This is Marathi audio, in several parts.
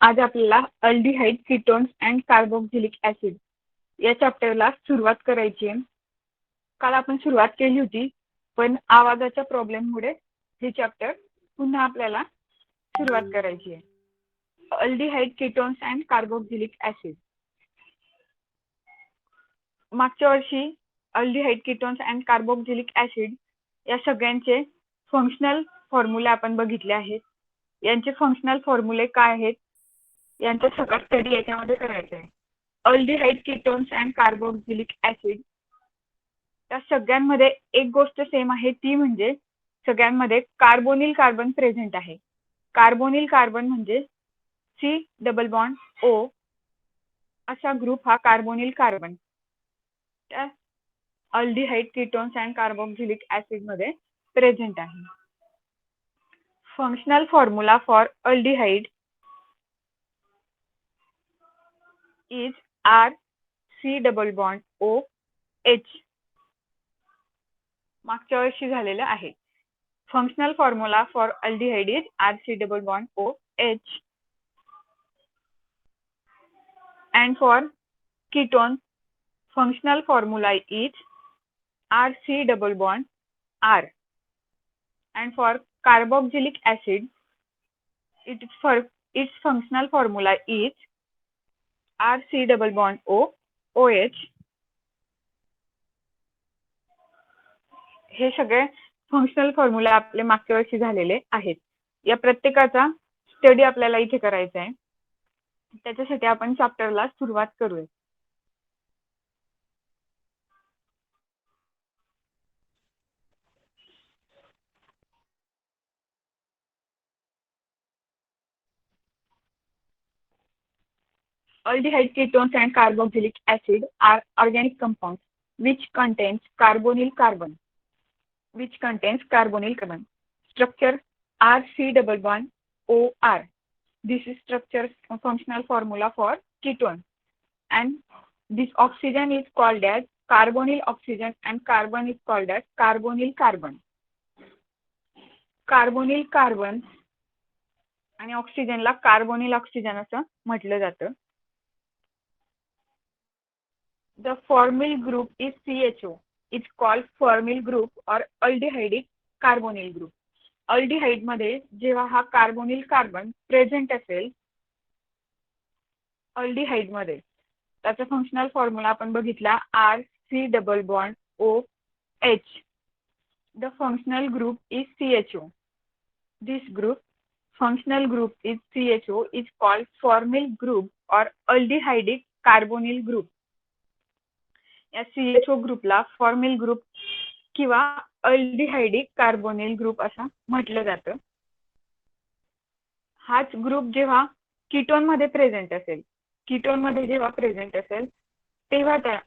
आज आपल्याला aldehyde ketones and carboxylic acid या चॅप्टरला सुरुवात करायची आहे. काल आपण सुरुवात केली होती, पण आवाजाच्या प्रॉब्लेममुळे हे चॅप्टर पुन्हा आपल्याला सुरुवात करायची आहे. Aldehyde ketones and carboxylic acid. मागच्या वर्षी aldehyde ketones and carboxylic acid या सगळ्यांचे फंक्शनल फॉर्म्युले आपण बघितले आहेत. यांचे फंक्शनल फॉर्म्युले काय आहेत यांचा सगळा स्टडी याच्यामध्ये करायचा आहे. Aldehyde ketones and carboxylic acid त्या सगळ्यांमध्ये एक गोष्ट सेम आहे, ती म्हणजे सगळ्यांमध्ये कार्बोनिल कार्बन प्रेझेंट आहे. कार्बोनिल कार्बन म्हणजे C डबल बॉन्ड O असा ग्रुप हा कार्बोनिल कार्बन त्या aldehyde ketones and carboxylic acid मध्ये प्रेझेंट आहे. Functional formula for aldehyde is R C double bond O H. मागच्या वर्षी झालेलं आहे. Functional formula for aldehyde is R C double bond O H. And for ketones, functional formula is R C double bond R. And for carboxylic acid, its functional formula is R C double bond O OH. हे सगळे फंक्शनल फॉर्म्युला आपले मागच्या वर्षी झालेले आहेत. या प्रत्येकाचा स्टडी आपल्याला इथे करायचा आहे. त्याच्यासाठी आपण चॅप्टरला सुरुवात करूया. Aldehyde ketones and carboxylic acid are organic compounds which contains carbonyl carbon. Structure RC double bond OR. This is structure functional formula for ketone. And this oxygen is called as carbonyl oxygen and carbon is called as carbonyl carbon. Carbonyl carbon आणि ऑक्सिजनला कार्बोनिल ऑक्सिजन असं म्हटलं जातं. The formyl group is CHO. It's called formyl group or aldehydic carbonyl group. Aldehyde मध्ये जेव्हा हा कार्बोनिल कार्बन प्रेझेंट असेल अल्डिहाइड मध्ये, त्याचा फंक्शनल फॉर्म्युला आपण बघितला R C double bond O H. The functional group is CHO. This functional group is CHO is called formyl group or aldehydic carbonyl group. या CHO ग्रुपला फॉर्मिल ग्रुप किंवा अल्डिहाइडिक कार्बोनिल ग्रुप असं म्हटलं जातं. हाच ग्रुप जेव्हा कीटोन मध्ये प्रेझेंट असेल, तेव्हा त्या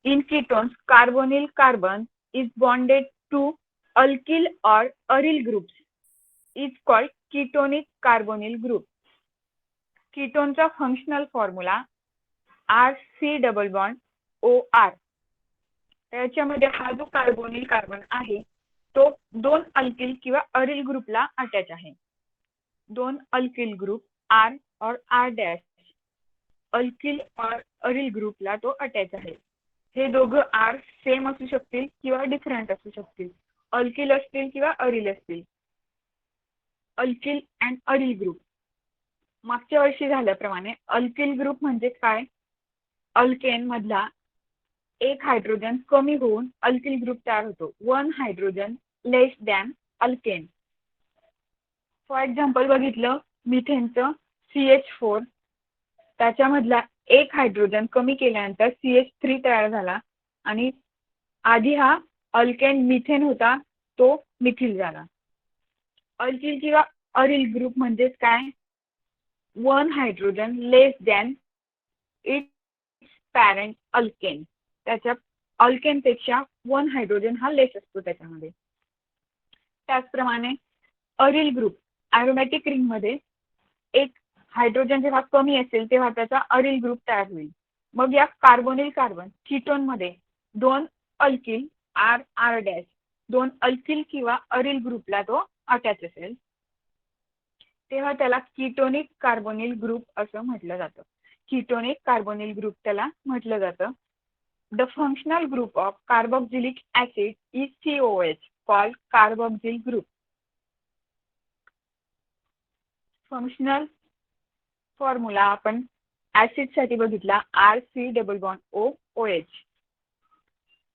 in ketones carbonyl carbon is bonded to alkyl or aryl groups is called ketonic carbonyl group. कीटोनचा functional formula R C double bond O R. त्याच्यामध्ये हा जो कार्बोनिल कार्बन आहे तो दोन अल्किल किंवा अरिल ग्रुपला अटॅच आहे. दोन अल्किल ग्रुप R और R dash alkyl or aril ग्रुपला तो अटॅच आहे. हे दोघं R सेम असू शकतील किंवा डिफरंट असू शकतील, अल्किल असतील किंवा अरिल असतील. Alkyl and aryl group. मागच्या वर्षी झाल्याप्रमाणे अल्किल ग्रुप म्हणजे काय? अल्केन मधला एक हायड्रोजन कमी होऊन अल्किल ग्रुप तयार होतो. One hydrogen less than alkane. For example बघितलं मिथेनचं CH4, त्याच्यामधला एक हायड्रोजन कमी केल्यानंतर CH3 तयार झाला आणि आधी हा अल्केन मिथेन होता तो मिथिल झाला. अल्किल किंवा अरिल ग्रुप म्हणजेच काय? One hydrogen less than it's parent alkane. त्याच्या अल्केन पेक्षा वन हायड्रोजन हा लेस असतो त्याच्यामध्ये. त्याचप्रमाणे अरिल ग्रुप ॲरोमॅटिक रिंग मध्ये एक हायड्रोजन जेव्हा कमी असेल तेव्हा त्याचा अरिल ग्रुप तयार होईल. मग या कार्बोनिल कार्बन कीटोन मध्ये दोन अल्किल R R डॅश दोन अल्किल किंवा अरिल ग्रुपला तो अटॅच असेल. तेव्हा त्याला कीटोनिक कार्बोनिल ग्रुप असं म्हटलं जातं. कीटोनिक कार्बोनिल ग्रुप त्याला म्हटलं जातं. The functional group of carboxylic acid is COH, called carboxyl group. Functional formula आपण ऍसिड साठी बघितला RC double bond OH.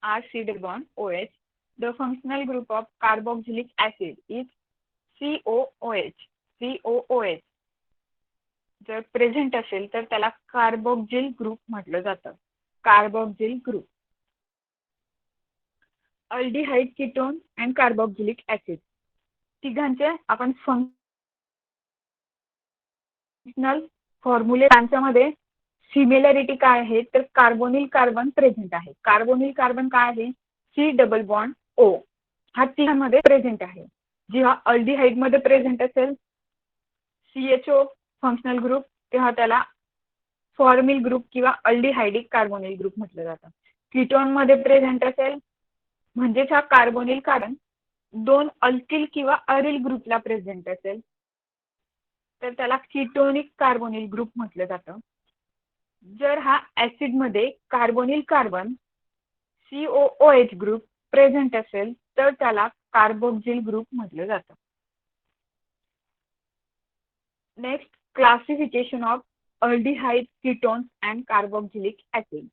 RC double bond OH. The functional group of carboxylic acid is COOH. COOH. जर प्रेझेंट असेल तर त्याला कार्बोक्सिल ग्रुप म्हटलं जातं. Carboxyl group. Aldehyde, ketone and carboxylic acid तिघांचे आपण फंक्शनल फॉर्म्युले त्यांच्यामध्ये सिमिलरिटी काय आहे तर कार्बोनिल कार्बन प्रेझेंट आहे. कार्बोनिल कार्बन काय आहे C डबल बॉन्ड O हा तिघांमध्ये प्रेझेंट आहे. जेव्हा अल्डिहाइड मध्ये प्रेझेंट असेल CHO फंक्शनल ग्रुप तेव्हा त्याला फॉर्मिल ग्रुप किंवा अल्डिहाइडिक कार्बोनिल ग्रुप म्हटलं जातं. कीटोन मध्ये प्रेझेंट असेल म्हणजेच हा कार्बोनिल कार्बन दोन अल्किल किंवा अरिल ग्रुपला प्रेझेंट असेल तर त्याला कीटोनिक कार्बोनिल ग्रुप म्हटलं जातं. जर हा ऍसिड मध्ये carbonyl carbon COOH group present असेल तर त्याला कार्बोक्सिल ग्रुप म्हटलं जातं. Next, classification of aldehyde, ketones and carboxylic acid.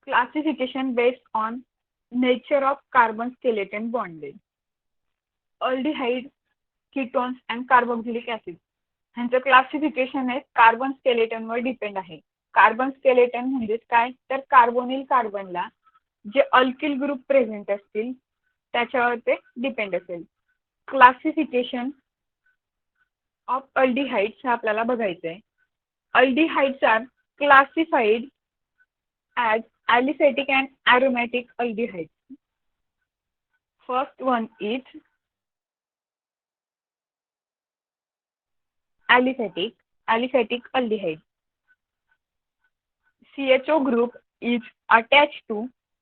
Classification based on nature of carbon skeleton bonding. Aldehyde, ketones and carboxylic acid ह्यांचं क्लासिफिकेशन आहे कार्बन स्केलेटन वर डिपेंड आहे. कार्बन स्केलेटन म्हणजे काय तर कार्बोनिल कार्बनला जे अल्किल ग्रुप प्रेझेंट असतील त्याच्यावर ते डिपेंड असेल. क्लासिफिकेशन ऑफ अल्डिहाइड्स आपल्याला बघायचं आहे. Aldehydes are classified as aliphatic and aromatic aldehydes. First one is aliphatic aldehyde. CHO group is attached to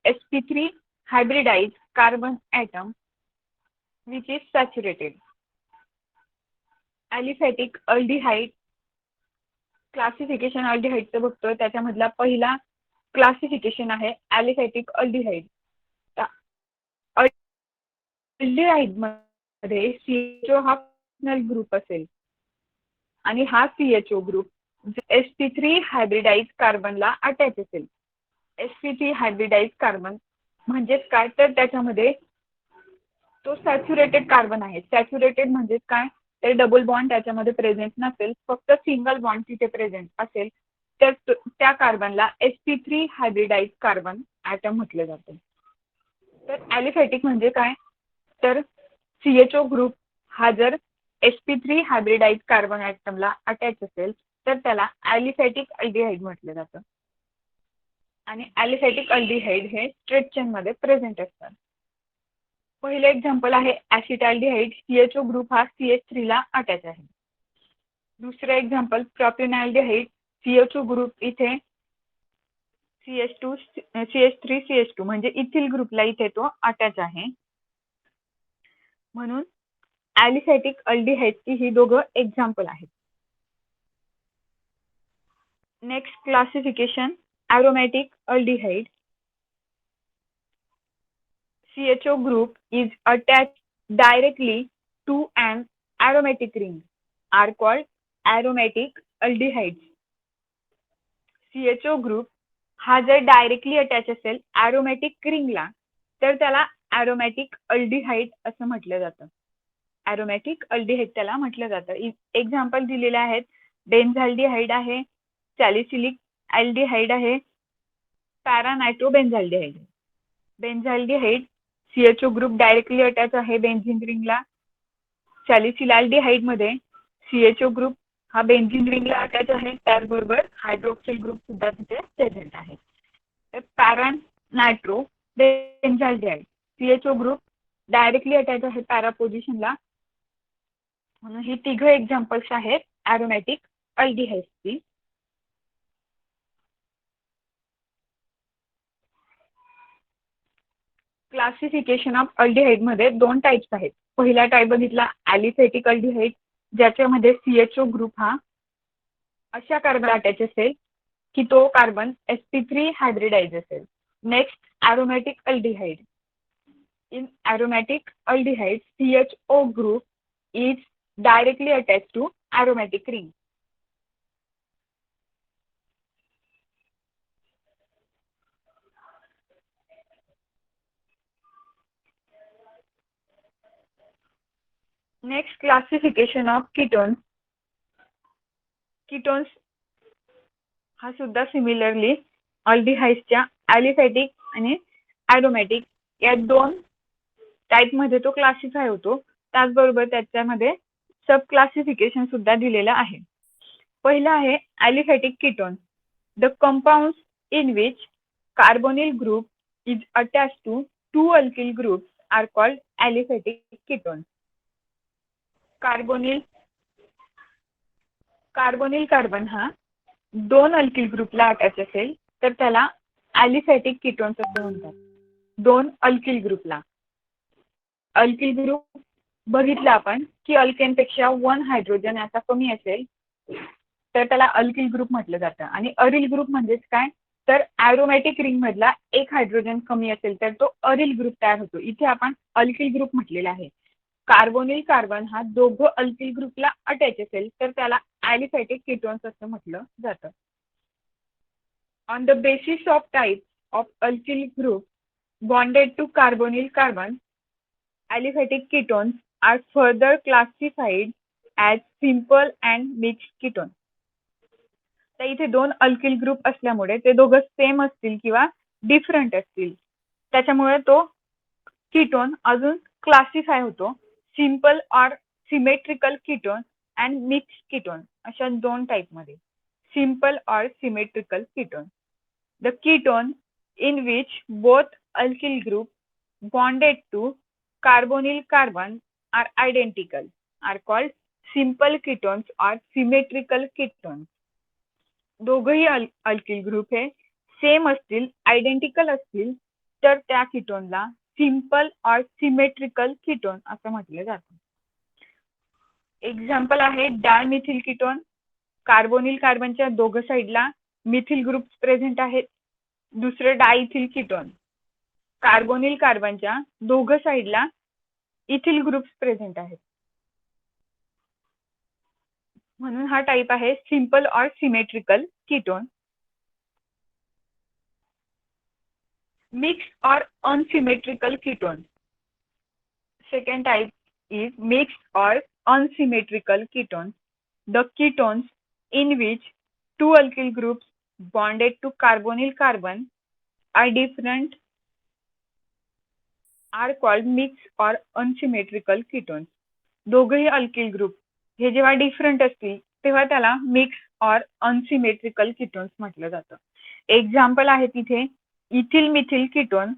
sp3 hybridized carbon atom which is saturated. Aliphatic aldehyde classification अल्डिहाइडचं बघतोय त्याच्यामधला पहिला क्लासिफिकेशन आहे ॲलिफॅटिक अल्डिहाइड. अल्डिहाइड मध्ये CHO हा फंक्शनल ग्रुप असेल आणि हा CHO ग्रुप sp3 हायब्रिडाइज कार्बनला अटॅच असेल. sp3 हायब्रिडाइज कार्बन म्हणजेच काय तर त्याच्यामध्ये तो सॅच्युरेटेड कार्बन आहे. सॅच्युरेटेड म्हणजे काय तर डबल बॉन्ड त्याच्यामध्ये प्रेझेंट नसेल, फक्त सिंगल बॉन्ड तिथे प्रेझेंट असेल तर त्या कार्बनला sp3 हायब्रिडाइज कार्बन ॲटम म्हटलं जातं. तर ॲलिफॅटिक म्हणजे काय तर CHO ग्रुप हा जर sp3 हायब्रिडाइज कार्बन ॲटमला अटॅच असेल तर त्याला ॲलिफॅटिक अल्डिहाइड म्हटलं जातं. आणि ॲलिफॅटिक अल्डिहाइड हे स्ट्रेट चेन मध्ये प्रेझेंट असतात. पहिले एक्झाम्पल आहे ॲसिटाल्डिहाइड. CHO ग्रुप हा CH3 ला अटॅच आहे. दुसरे एक्झाम्पल प्रोपिनॅल्डिहाइड. CHO ग्रुप इथे CH3 CH2 म्हणजे इथिल ग्रुपला इथे तो अटॅच आहे. म्हणून ॲलिफॅटिक अल्डिहाइडची ही दोघं एक्झाम्पल आहेत. Next classification aromatic aldehyde. CHO group is attached directly to an aromatic ring are called aromatic aldehydes. CHO group हा जर डायरेक्टली अटॅच असेल aromatic रिंगला तर त्याला aromatic aldehyde असं म्हटलं जातं. aromatic aldehyde त्याला म्हटलं जातं. एक्झाम्पल दिलेले आहेत बेन्झाल्डिहाइड आहे, सॅलिसिलिक अल्डिहाइड आहे, पॅरानायट्रोबेन्झाल्डिहाइड. बेन्झाल्डिहाइड CHO ग्रुप डायरेक्टली अटॅच आहे बेन्झीन रिंगला. सॅलिसिलाल्डिहाइड मध्ये CHO ग्रुप हा बेन्झीन रिंगला अटॅच आहे, त्याचबरोबर हायड्रोक्सिल ग्रुप सुद्धा तिथे प्रेझेंट आहे. तर पॅरानायट्रो बेन्झाल्डिहाइड CHO ग्रुप डायरेक्टली अटॅच आहे पॅरा पोझिशनला. म्हणून ही तिघ एक्झाम्पल्स आहेत ॲरोमॅटिक अल्डिहाइड्सची. क्लासिफिकेशन ऑफ अल्डिहाइड मध्ये दोन टाइप्स आहेत. पहिला टाइप बघितला ॲलिफॅटिक अल्डिहाइड, ज्याच्यामध्ये CHO ग्रुप हा अशा कार्बन अटॅच असेल की तो कार्बन sp3 हायब्रिडाइज असेल. Next aromatic aldehyde. In aromatic aldehyde CHO group is directly attach to aromatic ring. Next classification of ketones. Ketones हा सुद्धा सिमिलरली अल्डिहाइड्सच्या ॲलिफॅटिक आणि ॲरोमॅटिक या दोन टाईपमध्ये तो क्लासिफाय होतो. त्याचबरोबर त्याच्यामध्ये सब क्लासिफिकेशन सुद्धा दिलेलं आहे. पहिला आहे aliphatic ketone. The compounds in which carbonyl group is attach to two alkyl groups are called aliphatic ketone. Carbonyl carbon हा दोन अल्किल ग्रुपला अटॅच असेल तर त्याला ॲलिफॅटिक कीटोन्स असे म्हणतात. दोन अल्किल ग्रुपला. अल्किल ग्रुप बघितला आपण की अल्केनपेक्षा 1 हायड्रोजन याचा कमी असेल तर त्याला अल्किल ग्रुप म्हटलं जातं. आणि अरिल ग्रुप म्हणजेच काय, तर ॲरोमॅटिक रिंग मधला एक हायड्रोजन कमी असेल तर तो अरिल ग्रुप तयार होतो. इथे आपण अल्किल ग्रुप म्हटलेला आहे. कार्बोनिल कार्बन हा दोघं अल्किल ग्रुपला अटॅच असेल तर त्याला ॲलिफॅटिक कीटोन्स असं म्हटलं जातं. On the basis of type of alkyl group bonded to carbonyl carbon, aliphatic ketones are further classified as simple and mixed ketone. तर इथे दोन अल्किल ग्रुप असल्यामुळे ते दोघं सेम असतील किंवा डिफरंट असतील, त्याच्यामुळे तो कीटोन अजून क्लासिफाय होतो. Simple or symmetrical ketone and mix ketone अशा दोन टाईपमध्ये. Simple or symmetrical ketone. The ketone in which both alkyl groups bonded to carbonyl carbon are identical are called simple ketones or symmetrical ketones. दोघही अल्किल ग्रुप हे सेम असतील, आयडेंटिकल असतील तर त्या कीटोनला सिंपल और सिमेट्रिकल कीटोन असं म्हटलं जातं. एक्झाम्पल आहे डायमिथिल कीटोन. कार्बोनिल कार्बनच्या दोघं साईडला मिथिल ग्रुप्स प्रेझेंट आहेत. दुसरं डायइथिल कीटोन. कार्बोनिल कार्बनच्या दोघं साईडला इथिल ग्रुप्स प्रेझेंट आहेत. म्हणून हा टाइप आहे सिंपल और सिमेट्रिकल कीटोन. मिक्स्ड और unsymmetrical ketone. Second type is mixed or unsymmetrical ketones. The ketones in which two alkyl groups bonded to carbonyl carbon are different are called mixed or unsymmetrical ketones. दोघही अल्किल ग्रुप हे जेव्हा डिफरंट असतील तेव्हा त्याला मिक्स और अनसिमेट्रिकल कीटोन्स म्हटलं जातं. एक्झाम्पल आहे तिथे इथिल मिथिल कीटोन.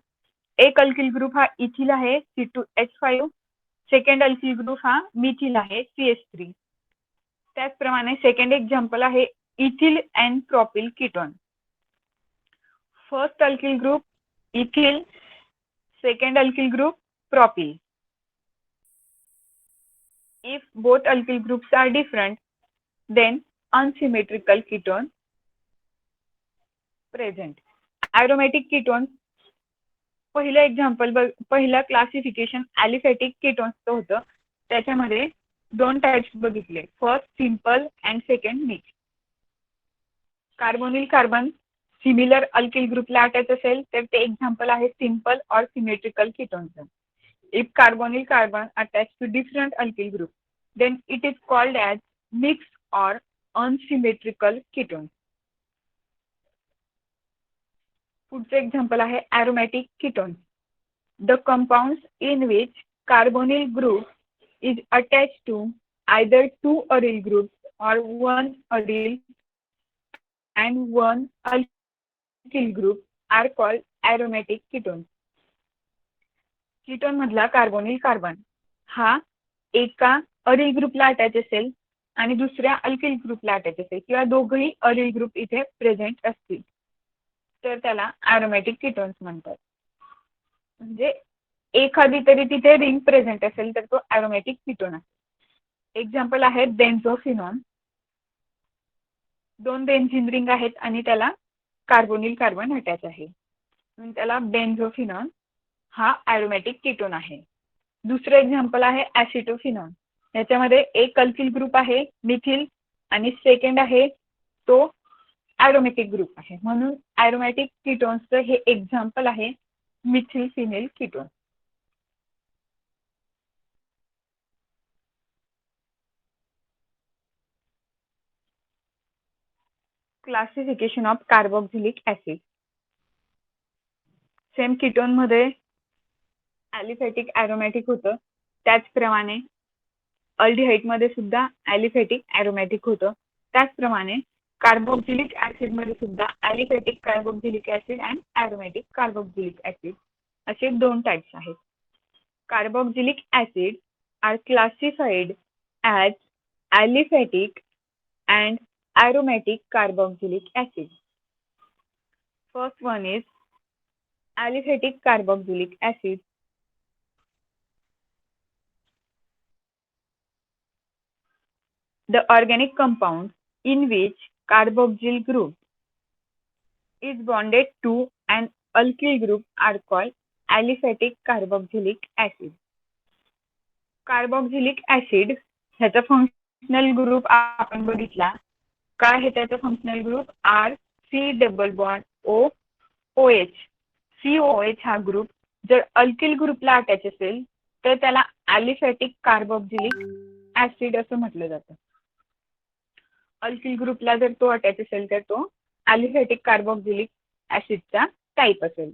एक अल्किल ग्रुप हा इथिल आहे C2H5. सेकंड अल्किल ग्रुप हा मिथिल आहे CH3. त्याचप्रमाणे सेकंड एक्झाम्पल आहे ethyl and propyl ketone. First alkyl group ethyl, second alkyl group propyl. If both alkyl groups are different, then unsymmetrical ketone present. Aromatic ketones. पहिलं एक्झाम्पल पहिलं क्लासिफिकेशन ॲलिफॅटिक कीटोन्सचं होतं. त्याच्यामध्ये दोन टाइप्स बघितले. First simple and second mix. Carbonyl carbon similar alkyl ग्रुपला अटॅच असेल तर ते एक्झाम्पल आहे सिंपल और symmetrical कीटोनचं. If carbonyl carbon attached to different alkyl group, then it is called as mixed or unsymmetrical ketone. पुढचं एक्झाम्पल आहे aromatic ketones. The compounds in which carbonyl group is attached to either two aryl groups or one aryl and one alkyl group are called aromatic ketones. Ketone मधला कार्बोनिल कार्बन हा एका अरिल ग्रुपला अटॅच असेल आणि दुसऱ्या अल्किल ग्रुपला अटॅच असेल किंवा दोघही अरिल ग्रुप इथे प्रेझेंट असतील तर त्याला ॲरोमॅटिक कीटोन्स म्हणतात. म्हणजे एखादी तरी तिथे रिंग प्रेझेंट असेल तर तो ॲरोमॅटिक कीटोन आहे. एक्झाम्पल आहे बेन्झोफिनॉन. 2 बेन्झीन रिंग आहेत आणि त्याला कार्बोनिल कार्बन अटॅच आहे, म्हणून त्याला बेन्झोफिनॉन हा ॲरोमॅटिक कीटोन आहे. दुसरं एक्झाम्पल आहे ॲसिटोफिनॉन. याच्यामध्ये एक अल्किल ग्रुप आहे मिथिल आणि सेकंड आहे तो ॲरोमॅटिक ग्रुप आहे, म्हणून ॲरोमॅटिक कीटोन्सचं हे एक्झाम्पल आहे methyl phenyl ketone. Classification of carboxylic acid. Same ketone मध्ये ॲलिफॅटिक ॲरोमॅटिक होतं, त्याचप्रमाणे अल्डिहाइड मध्ये सुद्धा ॲलिफॅटिक ॲरोमॅटिक होतं. त्याचप्रमाणे कार्बोक्सिलिक ऍसिड मध्ये सुद्धा ॲलिफॅटिक कार्बोक्सिलिक ऍसिड आणि ॲरोमॅटिक कार्बोक्सिलिक ऍसिड असे 2 टाइप्स आहेत. Carboxylic acid are classified as aliphatic and aromatic carboxylic acid. First one is aliphatic carboxylic acid. The organic compound in which carboxyl group is bonded to an alkyl group are called aliphatic carboxylic acid. Carboxylic acid ह्याचा फंक्शनल ग्रुप आपण बघितला. काय आहे त्याचा functional group? R C double bond O O H. COH हा ग्रुप जर अल्किल ग्रुपला अटॅच असेल तर त्याला ॲलिफॅटिक कार्बोक्सिलिक ऍसिड असं म्हटलं जातं. अल्किल ग्रुपला जर तो अटॅच असेल तर तो ॲलिफॅटिक कार्बोक्सिलिक ऍसिडचा टाईप असेल.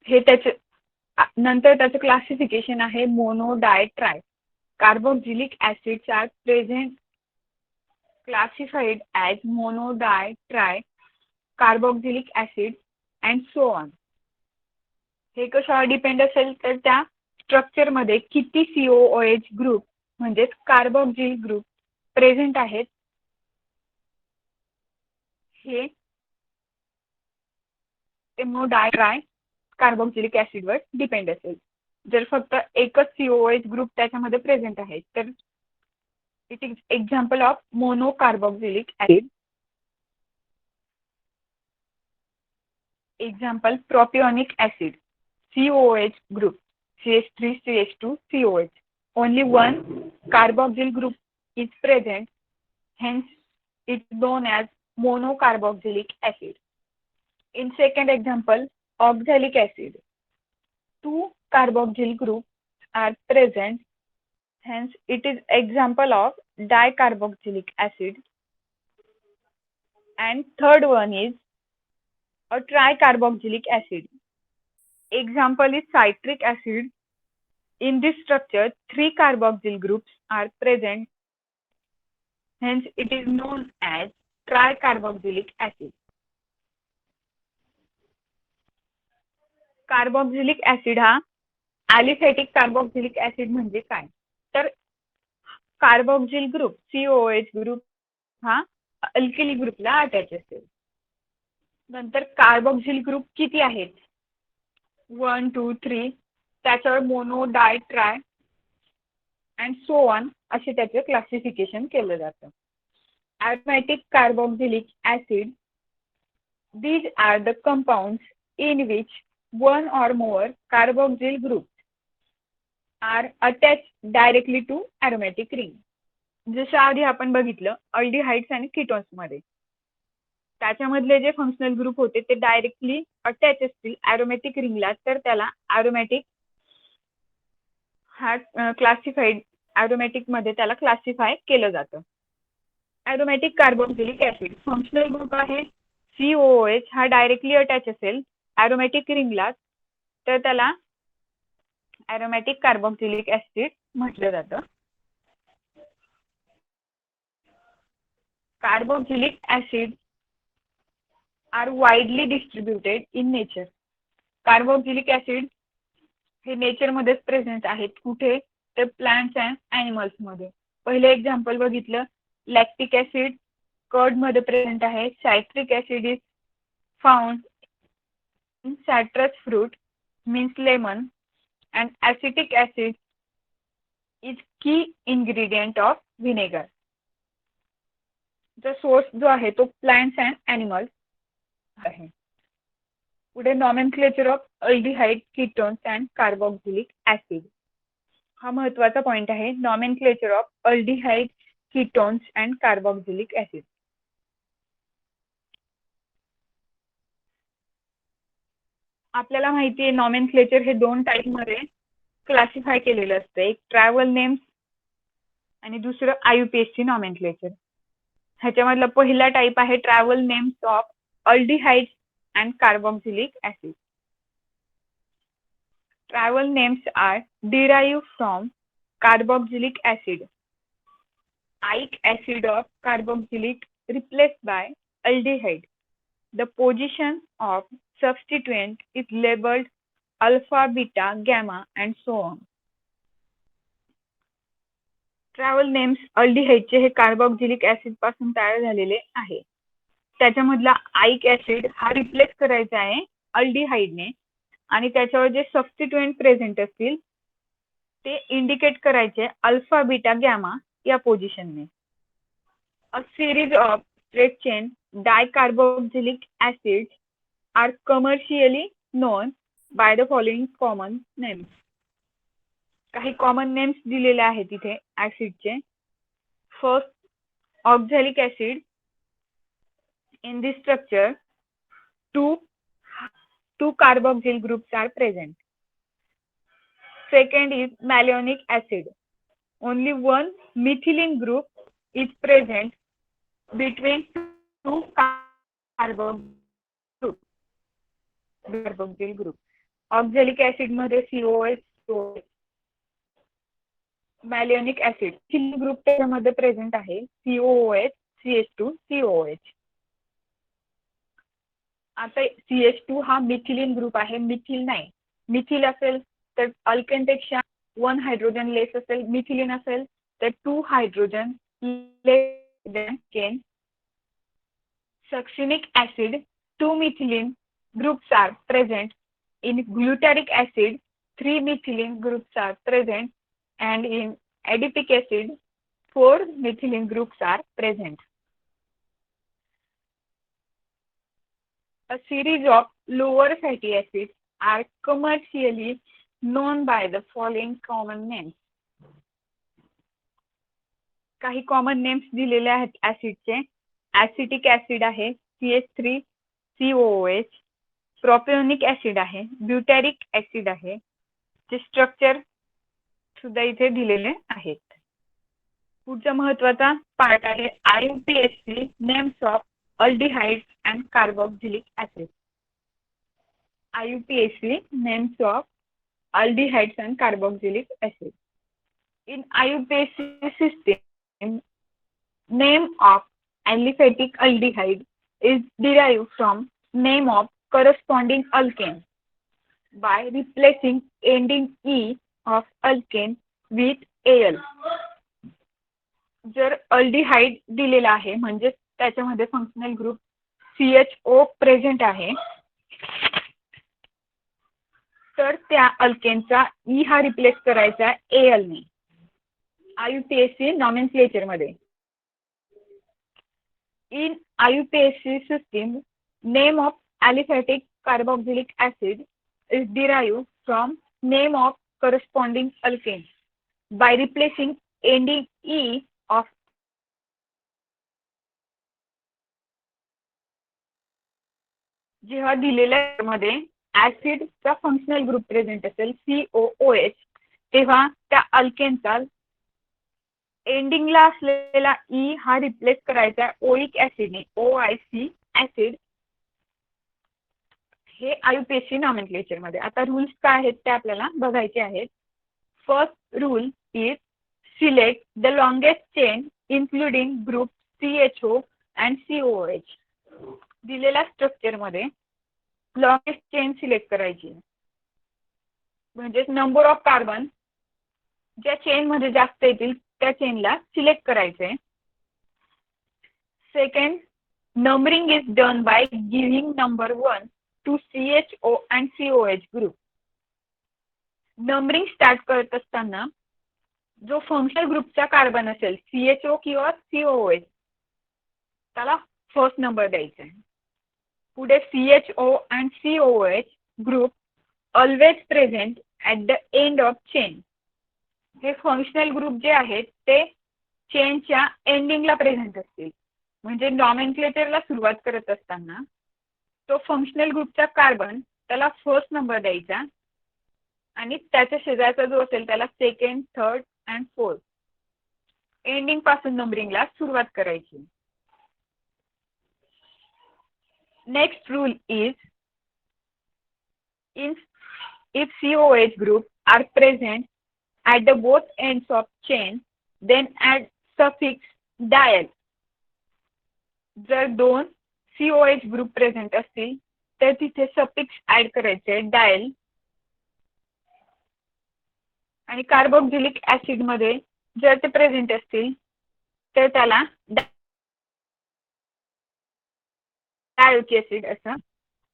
हे त्याचे नंतर त्याचं क्लासिफिकेशन आहे mono di tri. Carboxylic acids are present classified as mono di tri carboxylic acid and so on. हे कशावर डिपेंड असेल तर त्या स्ट्रक्चर मध्ये किती COOH ग्रुप म्हणजे कार्बोक्सिल ग्रुप प्रेझेंट आहेत हे mono di tri carboxylic acid वर डिपेंड असेल. जर फक्त एकच COOH ग्रुप त्याच्यामध्ये प्रेझेंट आहे तर it is example of monocarboxylic acid. Example propionic acid, COOH group CH3 CH2 COH. Only one carboxyl group is present, hence it is known as monocarboxylic acid. In second example, oxalic acid, 2 carboxyl groups are present, hence it is example of dicarboxylic acid. And third one is a tricarboxylic acid. Example is citric acid. In this structure, 3 carboxyl groups are present, hence it is known as tricarboxylic acid. Carboxylic acid हा ॲलिफॅटिक कार्बोक्सिलिक ऍसिड म्हणजे काय? तर कार्बोक्सिल ग्रुप COOH ग्रुप हा अल्किली ग्रुपला अटॅच असेल. नंतर कार्बोक्सिल ग्रुप किती आहेत? 1 2 3. त्याच्यावर mono di tri and so on असे त्याचे क्लासिफिकेशन केलं जातं. Aromatic carboxylic acid, these are the compounds in which one or more carboxyl groups are attached directly to aromatic ring. जसं आधी आपण बघितलं अल्डिहाइड्स आणि कीटोन्स मध्ये त्याच्यामधले जे फंक्शनल ग्रुप होते ते डायरेक्टली अटॅच असतील ॲरोमॅटिक रिंगला तर त्याला ॲरोमॅटिक हा क्लासिफाईड ॲरोमॅटिक मध्ये त्याला क्लासिफाय केलं जातं. Aromatic carboxylic acid functional group आहे COOH हा डायरेक्टली अटॅच असेल ॲरोमॅटिक रिंगला तर त्याला ॲरोमॅटिक कार्बोक्सिलिक ऍसिड म्हटलं जातं. Carboxylic acid are widely distributed in nature. Carboxylic acid हे नेचर मध्येच प्रेझेंट आहेत. कुठे? तर प्लांट्स अँड ॲनिमल्स मध्ये. पहिले एक्झाम्पल बघितलं लॅक्टिक ऍसिड, कर्ड मध्ये प्रेझेंट आहे. Citric acid is found in citrus fruit means lemon and acetic acid is key ingredient of vinegar. The source जो आहे तो प्लांट्स अँड ॲनिमल्स आहे. पुढे nomenclature of aldehyde ketones and carboxylic acid. हा महत्वाचा पॉइंट आहे. Nomenclature of aldehyde ketones and carboxylic acid. आपल्याला माहिती आहे नॉमेनक्लेचर हे दोन टाइप मध्ये क्लासिफाय केलेलं असतं. एक ट्रॅव्हल नेम्स आणि दुसरं आयुपीएससी नॉमेनक्लेचर. ह्याच्यामधला पहिला टाइप आहे travel names of aldehydes and carboxylic acid. Travel names are derived from carboxylic acid. Ic acid of carboxylic replaced by aldehyde. The position of substituent is labeled alpha, beta, gamma, and so on. Trivial names अल्डिहाइडचे हे कार्बोक्सिलिक ऍसिड पासून तयार झालेले आहे. त्याच्यामधला आइक ऍसिड हा रिप्लेस करायचा आहे अल्डिहाइडने आणि त्याच्यावर जे सबस्टिट्युएंट प्रेझेंट असतील ते इंडिकेट करायचे अल्फा, बीटा, गॅमा या पोझिशनने. A series of straight chain dicarboxylic acids are commercially known by the following common names. काही कॉमन नेम्स दिलेले आहेत तिथे ऍसिडचे. First, oxalic acid. In this structure two carboxyl groups are present. Second is malonic acid. Only one methylene group is present between two carboxyl group. Oxalic acid मध्ये COH. Malonic acid methylene group त्यामध्ये प्रेझेंट आहे COOH, CH2, COOH. आता CH2 हा मिथिलीन ग्रुप आहे. मिथिल नाही. मिथिल असेल तर अल्केनपेक्षा 1 हायड्रोजन लेस असेल. मिथिलीन असेल तर 2 हायड्रोजन लेस देन केन. Succinic acid 2 methylene groups are present. In glutaric acid 3 methylene groups are present and in adipic acid 4 methylene groups are present. A series of lower fatty acids are commercially known by the following common names. काही कॉमन नेम्स दिलेले आहेत ऍसिडचे. ऍसिटिक ऍसिड आहे CH3COOH. प्रोपियोनिक ऍसिड आहे. ब्युटॅरिक ऍसिड आहे. चे स्ट्रक्चर सुद्धा इथे दिलेले आहेत. पुढचा महत्वाचा पार्ट आहे IUPAC names of aldehydes and carboxylic acid. IUPAC names of aldehydes and carboxylic acid. In IUPAC system, name of aliphatic aldehyde is derived from name of corresponding alkane by replacing ending E of alkane with Al. जर अल्डिहाइड दिलेला आहे म्हणजे त्याच्यामध्ये फंक्शनल ग्रुप CHO प्रेझेंट आहे तर त्या अल्केनचा ई हा रिप्लेस करायचा Al ने. आयुपीएससी नॉमेनक्लेचर मध्ये. In IUPAC system name of aliphatic carboxylic acid is derived from name of corresponding alkane by replacing ending E of जेव्हा दिलेल्या मध्ये ऍसिडचा फंक्शनल ग्रुप प्रेझेंट असेल COOH तेव्हा त्या अल्केनचा एंडिंगला असलेला ई हा रिप्लेस करायचा ओइक ऍसिडने OIC ऍसिड. हे आयुपीएससी नॉमेनक्लेचर मध्ये. आता रूल्स काय आहेत ते आपल्याला बघायचे आहेत. First rule is select the longest chain including group CHO and COOH. दिलेल्या स्ट्रक्चर मध्ये लॉंगेस्ट चेन सिलेक्ट करायची म्हणजे नंबर ऑफ कार्बन ज्या चेन मध्ये जास्त येतील त्या चेनला सिलेक्ट करायचे. Second, numbering is done by giving number 1 to CHO and COH group. Numbering start करत असताना जो फंक्शनल ग्रुपचा कार्बन असेल CHO किंवा COOH त्याला फर्स्ट नंबर द्यायचा आहे. पुढे CHO and COOH group always present at the end of chain. हे फंक्शनल ग्रुप जे आहेत ते चेनच्या एंडिंगला प्रेझेंट असतील. म्हणजे नॉमेनक्लेचरला सुरुवात करत असताना तो फंक्शनल ग्रुपचा कार्बन त्याला फर्स्ट नंबर द्यायचा आणि त्याच्या शेजारचा जो असेल त्याला second, third and fourth. Ending पासून नंबरिंगला सुरुवात करायची. Next rule is if COH group are present at the both ends of chain, then add suffix dial. जर दोन COH ग्रुप प्रेझेंट असतील तर तिथे सफिक्स ऍड करायचे डायल. आणि कार्बोक्झिलिक ऍसिड मध्ये जर ते प्रेझेंट असतील तर त्याला डायोक्सी ऍसिड असं.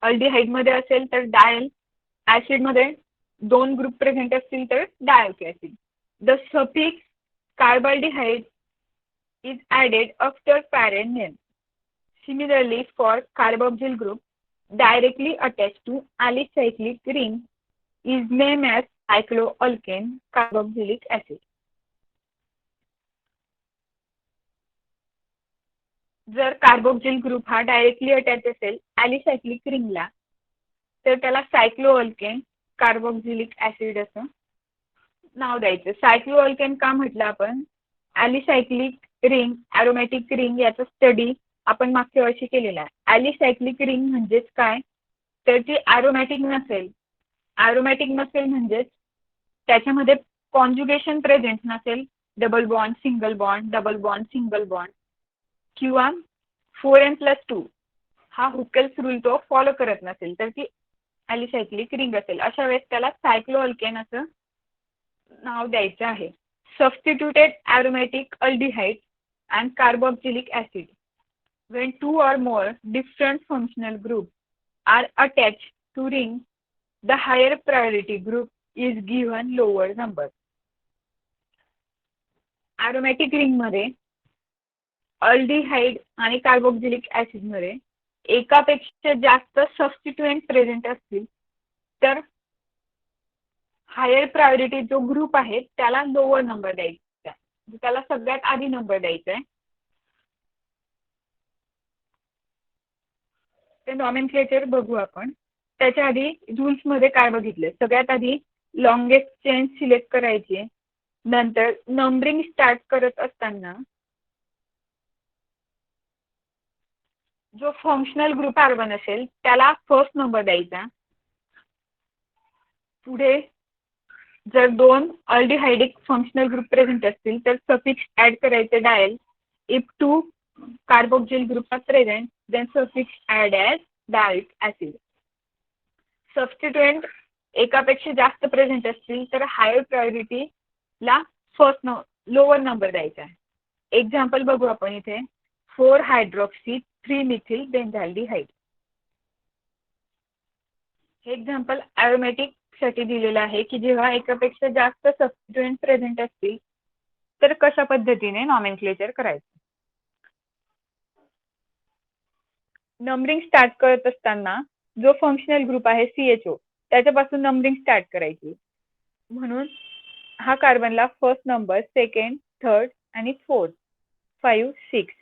अल्डिहाइड मध्ये असेल तर डायल, ऍसिड मध्ये दोन ग्रुप प्रेझेंट असतील तर dioxy acid. The suffix carbaldehyde is added after parent name. Similarly, for carboxyl group directly attached to alicyclic ring is named as cycloalkane carboxylic acid. जर कार्बोक्सिल ग्रुप हा डायरेक्टली अटॅच असेल alicyclic रिंगला तर त्याला सायक्लोअल्केन कार्बोक्सिलिक ऍसिड असं नाव द्यायचं. सायक्लोअल्केन का म्हटलं आपण? alicyclic रिंग, अरोमॅटिक रिंग याचा स्टडी आपण मागच्या वर्षी केलेला आहे. alicyclic रिंग म्हणजेच काय तर ती अरोमॅटिक नसेल. अरोमॅटिक नसेल म्हणजेच त्याच्यामध्ये कॉन्जुगेशन प्रेझेंट नसेल. Double bond, single bond, double bond, single bond किंवा 4n+2 हा हुकेल्स रूल तो फॉलो करत नसेल तर ती alicyclic रिंग असेल. अशा वेळेस त्याला सायक्लोअल्केन असं नाव द्यायचं आहे. Substituted aromatic aldehyde and carboxylic acid. When two or more different functional groups are attached to ring, the higher priority group is given lower number. Aromatic ring मध्ये अल्डिहाइड आणि कार्बोक्सिलिक ऍसिड मध्ये एकापेक्षा जास्त सबस्टिट्यूएंट प्रेझेंट असतील तर हायर प्रायोरिटी जो ग्रुप आहे त्याला लोअर नंबर द्यायचा. त्याला सगळ्यात आधी नंबर द्यायचा आहे. ते नॉमेनक्लेचर बघू आपण. त्याच्या आधी रूल्स मध्ये काय बघितले? सगळ्यात आधी लॉंगेस्ट चेन सिलेक्ट करायची. नंतर नंबरिंग स्टार्ट करत असताना जो फंक्शनल ग्रुप कार्बन असेल त्याला फर्स्ट नंबर द्यायचा. पुढे जर दोन अल्डिहाइडिक फंक्शनल ग्रुप प्रेझेंट असतील तर सफिक्स ऍड करायचे diol. If two carboxyl group are present then suffix add as dioic acid. Substituent एकापेक्षा जास्त प्रेझेंट असतील तर हायर प्रायोरिटीला फर्स्ट लोअर नंबर द्यायचा आहे. एक्झाम्पल बघू आपण इथे. 4-हायड्रॉक्सी 3-मिथिल बेन्झाल्डिहाइड. हे एक्झाम्पल अरोमॅटिक साठी दिलेलं आहे की जेव्हा एकापेक्षा जास्त सबस्टिट्यूएंट प्रेझेंट असतील तर कशा पद्धतीने नॉमेनक्लेचर करायचं. नंबरिंग स्टार्ट करत असताना जो फंक्शनल ग्रुप आहे CHO त्याच्यापासून नंबरिंग स्टार्ट करायची. म्हणून हा कार्बनला फर्स्ट नंबर, सेकंड, थर्ड आणि फोर्थ, 5, 6.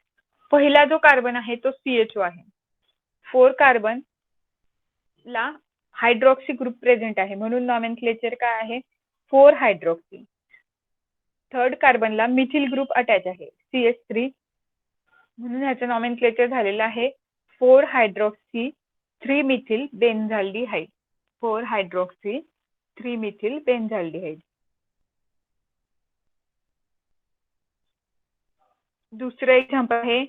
पहिला जो कार्बन आहे तो CHO आहे. 4 कार्बन ला हायड्रॉक्सी ग्रुप प्रेझेंट आहे म्हणून नॉमेनक्लेचर काय आहे? 4-हायड्रॉक्सी. थर्ड कार्बनला मिथिल ग्रुप अटॅच आहे CH3 म्हणून ह्याचं नॉमेनक्लेचर झालेलं आहे 4-हायड्रॉक्सी 3-मिथिल बेन्झाल्डिहाइड. 4-हायड्रॉक्सी 3-मिथिल बेन्झाल्डिहाइड. दुसरं एक्झाम्पल आहे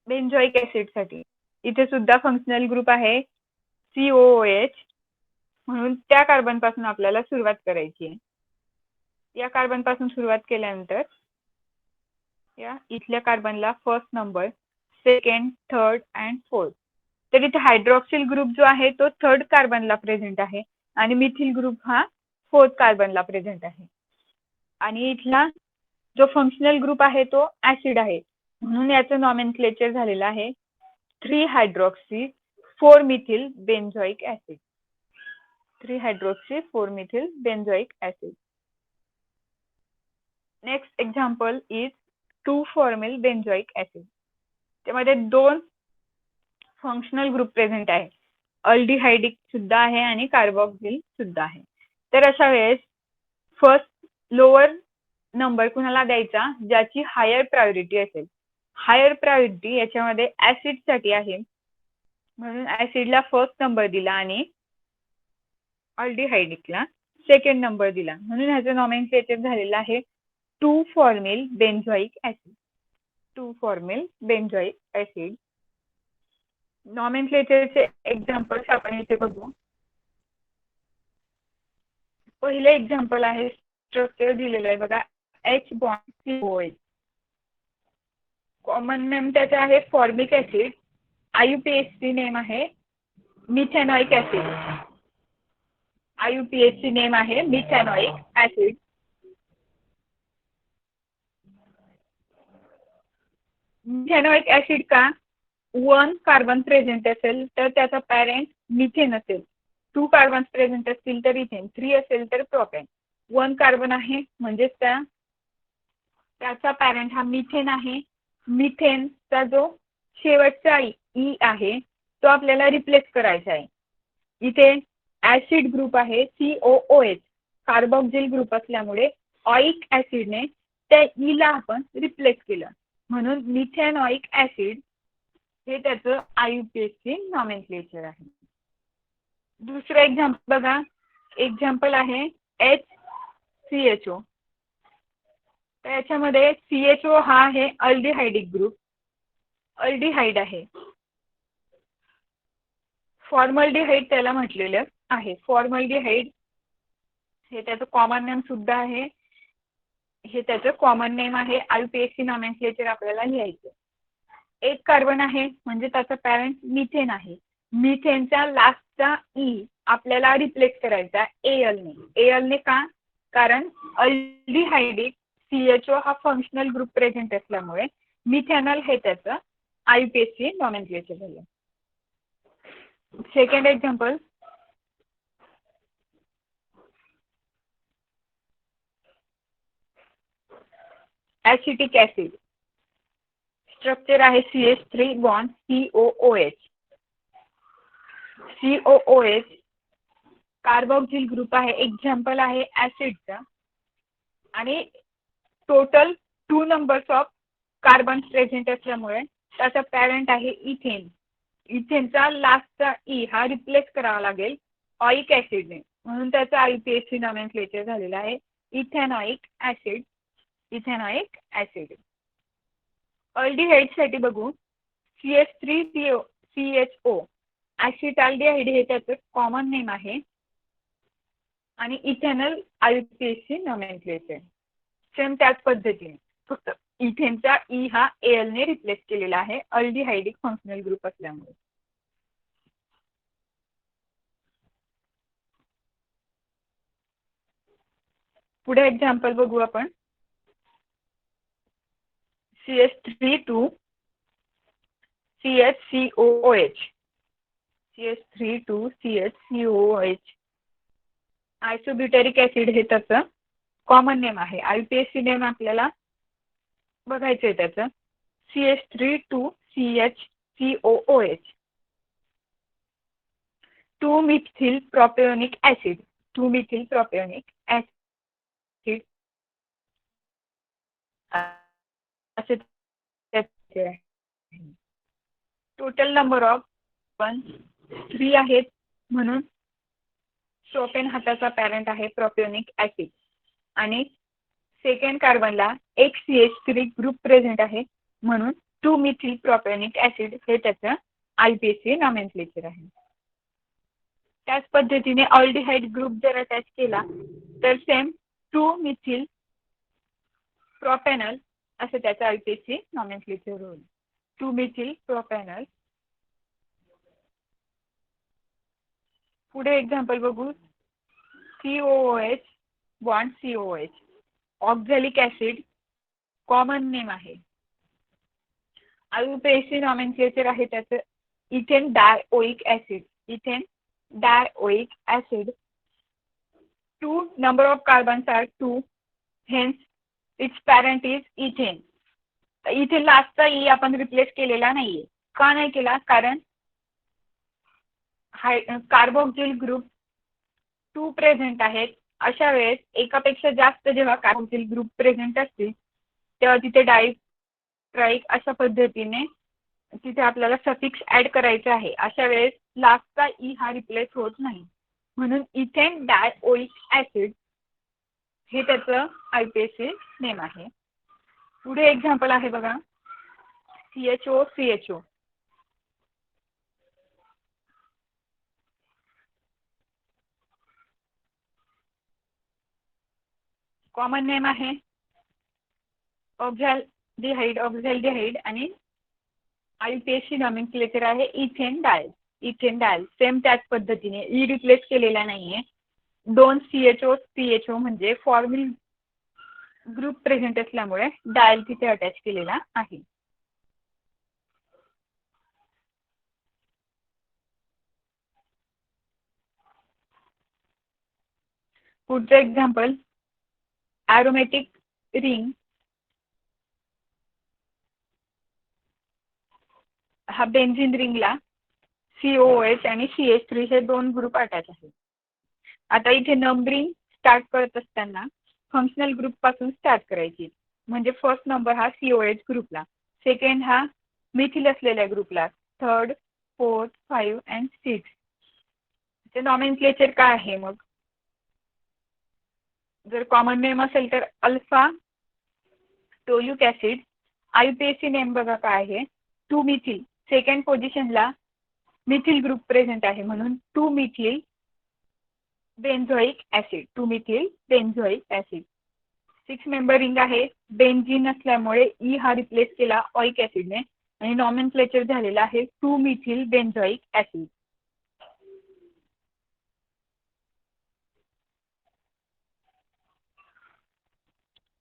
बेन्झोइक ऍसिड साठी. इथे सुद्धा फंक्शनल ग्रुप आहे COOH म्हणून त्या कार्बन पासून आपल्याला सुरुवात करायची आहे. या कार्बन पासून सुरुवात केल्यानंतर या इथल्या कार्बनला first number, second, third and fourth. तर इथे हायड्रॉक्सिल ग्रुप जो आहे तो थर्ड कार्बनला प्रेझेंट आहे आणि मिथिल ग्रुप हा फोर्थ कार्बनला प्रेझेंट आहे. आणि इथला जो फंक्शनल ग्रुप आहे तो ऍसिड आहे, म्हणून याचं नॉमेनक्लेचर झालेलं आहे 3 hydroxy 4 methyl benzoic acid. 3 hydroxy 4 methyl benzoic acid. Next example is 2 formyl benzoic acid. त्यामध्ये 2 फंक्शनल ग्रुप प्रेझेंट आहे, अल्डिहाइडिक सुद्धा आहे आणि कार्बोक्सिल सुद्धा आहे. तर अशा वेळेस फर्स्ट लोअर नंबर कुणाला द्यायचा, ज्याची हायर प्रायोरिटी असेल. हायर प्रायोरिटी याच्यामध्ये ऍसिड साठी आहे, म्हणून ऍसिडला फर्स्ट नंबर दिला आणि अल्डिहाइडिकला सेकंड नंबर दिला, म्हणून ह्याचं नॉमेनक्लेचर झालेलं आहे 2 formyl benzoic acid. 2 formyl benzoic acid. नॉमेनक्लेचरचे एक्झाम्पल्स आपण इथे बघू. पहिले एक्झाम्पल आहे, स्ट्रक्चर दिलेलं आहे बघा, H bond COH. Common name त्याचा आहे फॉर्मिक ऍसिड. IUPAC नेम आहे मिथेनॉइक ऍसिड. IUPAC नेम आहे मिथेनॉइक ऍसिड. मिथेनॉइक ऍसिड का? 1 कार्बन प्रेझेंट असेल तर त्याचा पॅरेंट मिथेन असेल, 2 कार्बन प्रेझेंट असतील तर इथेन, 3 असेल तर प्रोपेन. 1 कार्बन आहे म्हणजे त्याचा पॅरेंट हा मिथेन आहे. मिथेनचा जो शेवटचा ई आहे तो आपल्याला रिप्लेस करायचा आहे. इथे ऍसिड ग्रुप आहे COOH, कार्बोक्सिल ग्रुप असल्यामुळे ऑइक ऍसिडने त्या ईला आपण रिप्लेस केलं, म्हणून मिथेनॉइक ऍसिड हे त्याचं IUPAC नॉमेनक्लेचर आहे. दुसरं एक्झाम्पल बघा, एक्झाम्पल आहे HCHO. तर याच्यामध्ये CHO हा आहे अल्डिहाइडिक ग्रुप, अल्डिहाइड आहे. फॉर्मल्डिहाइड त्याला म्हटलेलं आहे. फॉर्मल्डिहाइड हे त्याचं कॉमन नेम सुद्धा आहे, हे त्याचं कॉमन नेम आहे. IUPAC नॉमेनक्लेचर आपल्याला लिहायचं. 1 कार्बन आहे म्हणजे त्याचा पॅरेंट मिथेन आहे. मिथेनचा लास्टचा ई आपल्याला रिप्लेस करायचा AL ने. AL ने का? कारण अल्डिहाइडिक CHO हा फंक्शनल ग्रुप प्रेझेंट असल्यामुळे मिथेनॉल हे त्याचं IUPAC नॉमेनक्लेचर झालं. Second example, acetic acid. Structure आहे CH3 bond COOH. COOH carboxyl group आहे, एक्झाम्पल आहे ऍसिडचा. आणि total 2 numbers of carbon present असल्यामुळे त्याचा पॅरेंट आहे इथेन. इथेनचा लास्टचा ई हा रिप्लेस करावा लागेल ऑइक ऍसिडने, म्हणून त्याचा IUPAC नॉमेनक्लेचर झालेला आहे ethanoic acid. Ethanoic acid. Aldehyde साठी बघू, CH3CHO ऍसिटाल्डिहाइड हे त्याचं कॉमन नेम आहे आणि इथेनॉल IUPAC नॉमेनक्लेचर. सेम त्याच पद्धतीने, फक्त इथेनचा ई हा AL ने रिप्लेस केलेला आहे अल्डिहाइडिक फंक्शनल ग्रुप असल्यामुळे. पुढे एक्झाम्पल बघू आपण. CH32 CHCOOH. CH32 CHCOOH आयसोब्युटेरिक acid हे त्याचं कॉमन नेम आहे. IUPAC नेम आपल्याला बघायचं आहे त्याचं CH32 CHCOOH. 2 methyl propionic acid. 2 methyl propionic acid असे टोटल नंबर ऑफ 3 आहेत, म्हणून प्रोपेन हा त्याचा पॅरेंट आहे प्रोपियोनिक ऍसिड. आणि सेकंड कार्बनला एक CH3 ग्रुप प्रेझेंट आहे, म्हणून 2 मिथिल प्रोपियोनिक ऍसिड हे त्याचं IUPAC नॉमेनक्लेचर आहे. त्याच पद्धतीने अल्डिहाइड ग्रुप जर अटॅच केला तर सेम 2 मिथिल प्रोपेनॉल असं त्याचं IUPAC नॉमेनक्लेचर होईल. 2-methyl propanol. पुढे एक्झाम्पल बघू. COOH bond COOH. Oxalic acid common name आहे. IUPAC नॉमेनक्लेचर आहे त्याचं ethane dioic acid. Ethane dioic acid. 2 number of carbons are 2, hence its parent is ethane. इथे लास्टचा ई आपण रिप्लेस केलेला नाहीये. का नाही केला? कारण कार्बोक्सिल ग्रुप 2 प्रेझेंट आहेत. अशा वेळेस एकापेक्षा जास्त जेव्हा कार्बोक्सिल ग्रुप प्रेझेंट असतील तेव्हा तिथे डायट्राइक अशा पद्धतीने तिथे आपल्याला सफिक्स ऍड करायचा आहे. अशा वेळेस लास्टचा ई हा रिप्लेस होत नाही. म्हणून इथेन डायओइक ऍसिड हे त्याचं IUPAC नेम आहे. पुढे एक्झाम्पल आहे बघा. CHO. कॉमन नेम आहे ऑक्झॅल्डिहाइड आणि IUPAC नॉमेनक्लेचर आहे इथेन डायल. सेम त्याच पद्धतीने ई रिप्लेस केलेला नाहीये. 2 CHO म्हणजे फॉर्मिल ग्रुप प्रेझेंट असल्यामुळे डायल तिथे अटॅच केलेला आहे. पुढचं एक्झाम्पल ॲरोमॅटिक रिंग. हा बेन्झीन रिंगला COOH आणि CH3 हे 2 ग्रुप अटॅच आहेत. आता इथे नंबरिंग स्टार्ट करत असताना फंक्शनल ग्रुप पासून स्टार्ट करायची. म्हणजे फर्स्ट नंबर हा COH ग्रुपला, सेकंड हा मिथिल असलेल्या ग्रुपला, थर्ड, फोर्थ, 5 and 6. ते नॉमेनक्लेचर काय आहे मग? जर कॉमन नेम असेल तर अल्फा टोल्यूक ऍसिड. IUPAC नेम बघा काय आहे 2-methyl. सेकंड पोझिशनला मिथिल ग्रुप प्रेझेंट आहे म्हणून 2-methyl benzoic acid. 2-methyl benzoic acid. 6 member ring आहे. बेन्झीन असल्यामुळे ई हा रिप्लेस केला ऑइक ऍसिडने आणि नॉमेनक्लेचर झालेला आहे 2-methyl बेन्झोइक ऍसिड.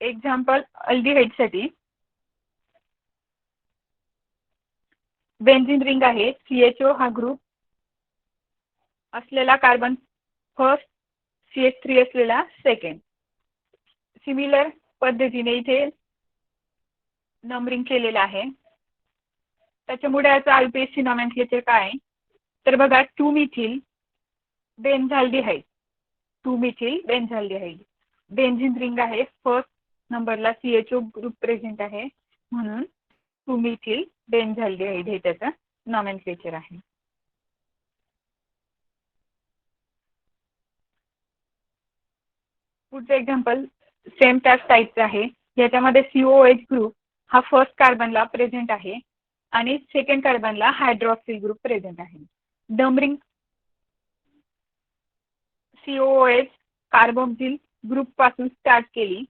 एक्झाम्पल अल्डिहाइडसाठी बेन्झीन रिंग आहे. CHO हा ग्रुप असलेला कार्बन फर्स्ट, CH3 असलेला सेकंड. सिमिलर पद्धतीने इथे नंबरिंग केलेलं आहे. त्याच्यामुळे याचं IUPAC नॉमेनक्लेचर काय आहे तर बघा 2-methyl बेन्झाल्डिहाइड. 2-methyl बेन्झाल्डिहाइड. बेन्झीन रिंग आहे. फर्स्ट नंबरला CHO ग्रुप प्रेझेंट आहे म्हणून 2-methyl बेन्झाल्डिहाइड हे त्याचं नॉमेनक्लेचर आहे. पुढचं एक्झाम्पल सेम त्याच टाईपचं आहे. याच्यामध्ये COH ग्रुप हा फर्स्ट कार्बनला प्रेझेंट आहे आणि सेकंड कार्बनला हायड्रॉक्सिल ग्रुप प्रेझेंट आहे. नंबरिंग COOH कार्बोक्सिल ग्रुप पासून स्टार्ट केली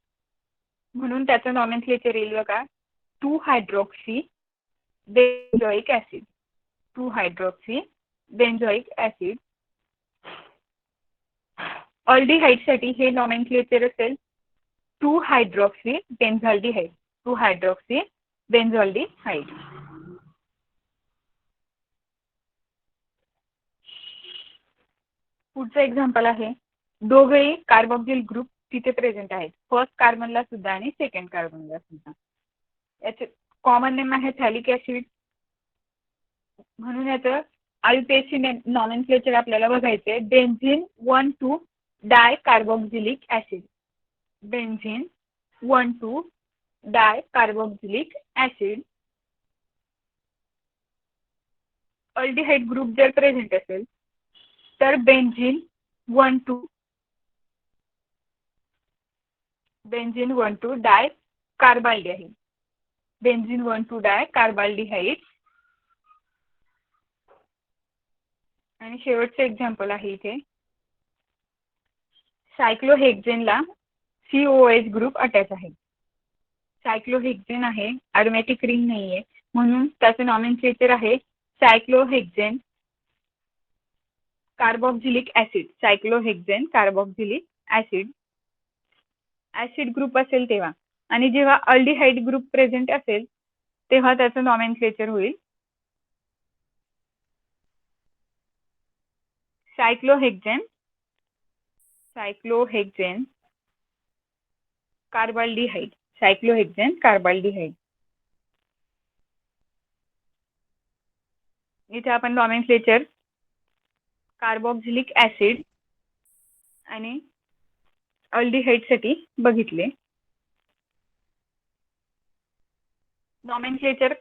म्हणून त्याचं नॉमेनक्लेचर येईल बघा 2-hydroxy बेन्झोइक ऍसिड. 2-hydroxy बेन्झोइक acid. अल्डिहाइडसाठी हे नॉमेनक्लेचर असेल 2-hydroxy बेन्झाल्डिहाइड. 2-hydroxy बेन्झाल्डिहाइड. पुढचं एक्झाम्पल आहे दोघेही कार्बोक्सिल ग्रुप तिथे प्रेझेंट आहेत. फर्स्ट कार्बनला सुद्धा आणि सेकंड कार्बनला सुद्धा. याचे कॉमन नेम आहे थॅलिक ऍसिड म्हणून याचं IUPAC नॉमेनक्लेचर आपल्याला बघायचे benzene 1,2 dicarboxylic acid. Benzene 1,2 dicarboxylic acid. Aldehyde group जर प्रेझेंट असेल तर बेन्झीन 1,2 डायकार्बाल्डिहाइड. बेन्झीन 1,2 डायकार्बाल्डिहाइड. आणि शेवटचं एक्झाम्पल आहे इथे सायक्लोहेक्झेनला COH ग्रुप अटॅच आहे. सायक्लोहेक्झेन आहे, अरोमॅटिक रिंग नाहीये, म्हणून त्याचं नॉमेनक्लेचर आहे cyclohexane carboxylic acid. Cyclohexane carboxylic acid acid group असेल तेव्हा, आणि जेव्हा अल्डिहाइड ग्रुप प्रेझेंट असेल तेव्हा त्याचं नॉमेनक्लेचर होईल सायक्लोहेक्झेन कार्बाल्डिहाइड. सायक्लोहेक्झेन कार्बाल्डिहाइड. इथे आपण नॉमेनक्लेचर कार्बोक्झिलिक ऍसिड आणि अल्डिहाइड साठी बघितले. नॉमेनक्लेचर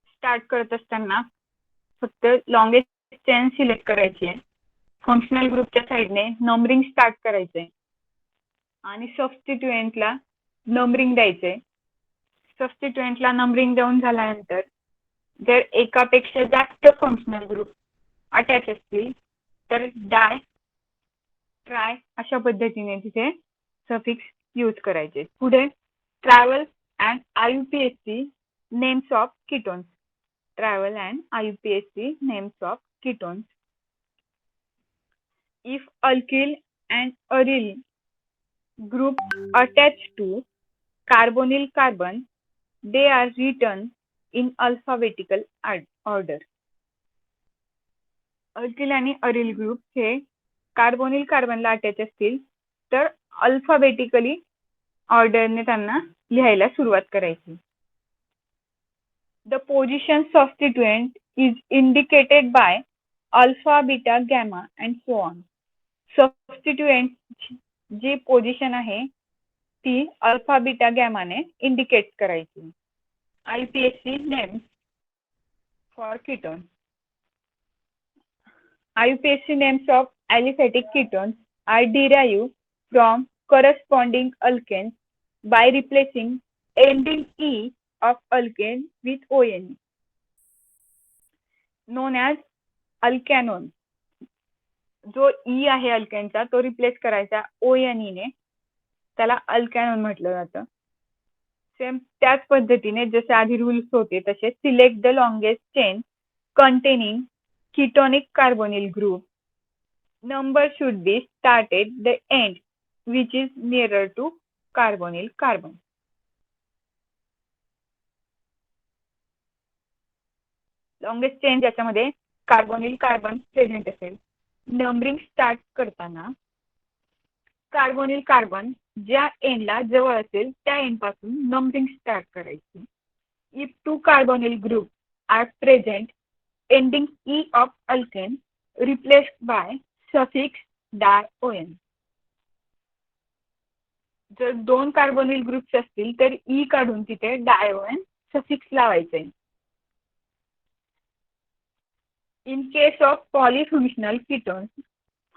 स्टार्ट करत असताना फक्त लॉंगेस्ट चेन सिलेक्ट करायची आहे, फंक्शनल ग्रुपच्या साईडने नंबरिंग स्टार्ट करायचंय आणि सबस्टिट्युएंटला नंबरिंग द्यायचंय. सबस्टिट्युएंटला नंबरिंग देऊन झाल्यानंतर जर एकापेक्षा जास्त फंक्शनल ग्रुप अटॅच असतील तर डाय, ट्राय अशा पद्धतीने तिथे सफिक्स यूज करायचे. पुढे travel and IUPAC names of ketones. Travel and IUPAC names of ketones. If alkyl and aryl groups attached to carbonyl carbon, they are written in alphabetical order. Alkyl आणि अरिल ग्रुप हे कार्बोनिल कार्बनला अटॅच असतील तर अल्फाबेटिकली ऑर्डरने त्यांना लिहायला सुरुवात करायची. The position substituent is indicated by alpha, beta, gamma and so on. Substituent जी पोझिशन आहे ती अल्फा, बीटा, गॅमाने इंडिकेट करायची. IUPAC names for ketone. IUPAC names of aliphatic ketones are derived from corresponding alkanes by replacing ending E of alkane with ONE, known as alkanone. जो ई आहे अल्केनचा तो रिप्लेस करायचा ONE ने, त्याला अल्कॅनोन म्हटलं जातं. सेम त्याच पद्धतीने जसे आधी रूल्स होते तसे select the longest chain containing ketonic carbonyl group. Number should be started the end which is nearer to carbonyl carbon. Longest chain ज्याच्यामध्ये कार्बोनिल कार्बन प्रेझेंट असेल, नंबरिंग स्टार्ट करताना कार्बोनिल कार्बन ज्या एंडला जवळ असेल त्या एंड पासून नंबरिंग स्टार्ट करायची. If two carbonyl group are present ending E of alkane replaced by suffix di-on. जर दोन कार्बोनिल ग्रुप्स असतील तर ई काढून तिथे डायओएन सफिक्स लावायचे. In case of polyfunctional ketones,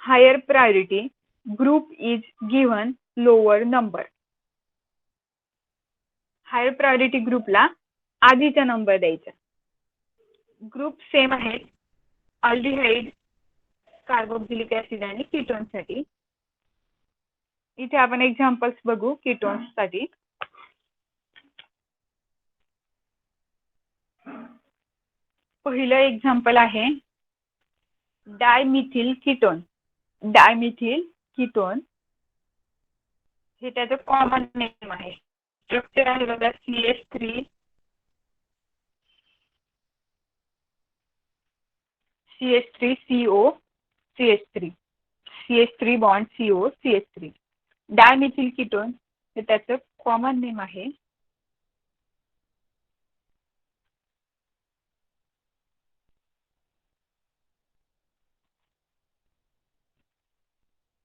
higher priority group is given lower number. Higher priority ग्रुपला आधीचा नंबर द्यायचा. ग्रुप सेम आहेत अल्डिहाइड, कार्बोक्झिलिक ऍसिड आणि कीटोन साठी. इथे आपण एक्झाम्पल्स बघू कीटोन्स साठी. पहिलं एक्झाम्पल आहे डायमिथिल कीटोन. डायमिथिल कीटोन हे त्याचं कॉमन नेम आहे. स्ट्रक्चर आहे बघा CH3 CO CH3, CH3 bond CO CH3. Dimethyl ketone हे त्याचं कॉमन नेम आहे.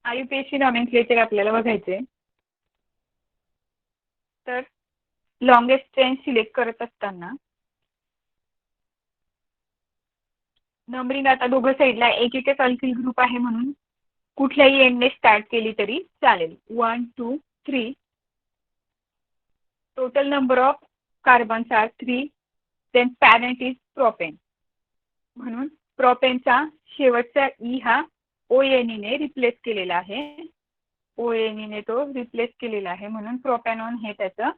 IUPAC नॉमेनक्लेचर आपल्याला बघायचे तर लॉंगेस्ट चेन सिलेक्ट करत असताना नंबरिंग आता दोघं साईडला एक एक अल्किल ग्रुप आहे म्हणून कुठल्याही एंडने स्टार्ट केली तरी चालेल. 1 2 3. Total number of carbons are 3. Then parent is propane म्हणून प्रोपेनचा शेवटचा ई हा ONE ने रिप्लेस केलेला आहे. ONE ने तो रिप्लेस केलेला आहे, म्हणून प्रोपॅनॉन हे त्याचं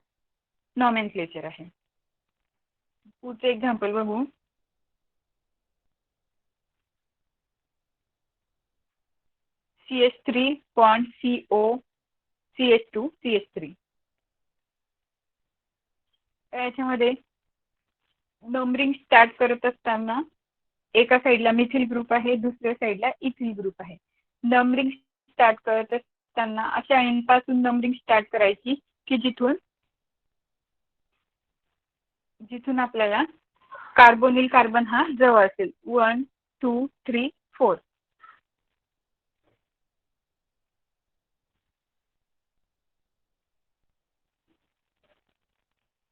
नॉमेनक्लेचर आहे. पुढचं एक्झाम्पल बघू. CH3 bond CO CH2 CH3. याच्यामध्ये नंबरिंग स्टार्ट करत असताना एका साईडला मिथिल ग्रुप आहे, दुसऱ्या साईडला इथिल ग्रुप आहे. नंबरिंग स्टार्ट करत असताना अशा एंडपासून नंबरिंग स्टार्ट करायची की जिथून आपल्याला कार्बोनिल कार्बन हा जवळ असेल. 1 2 3 4.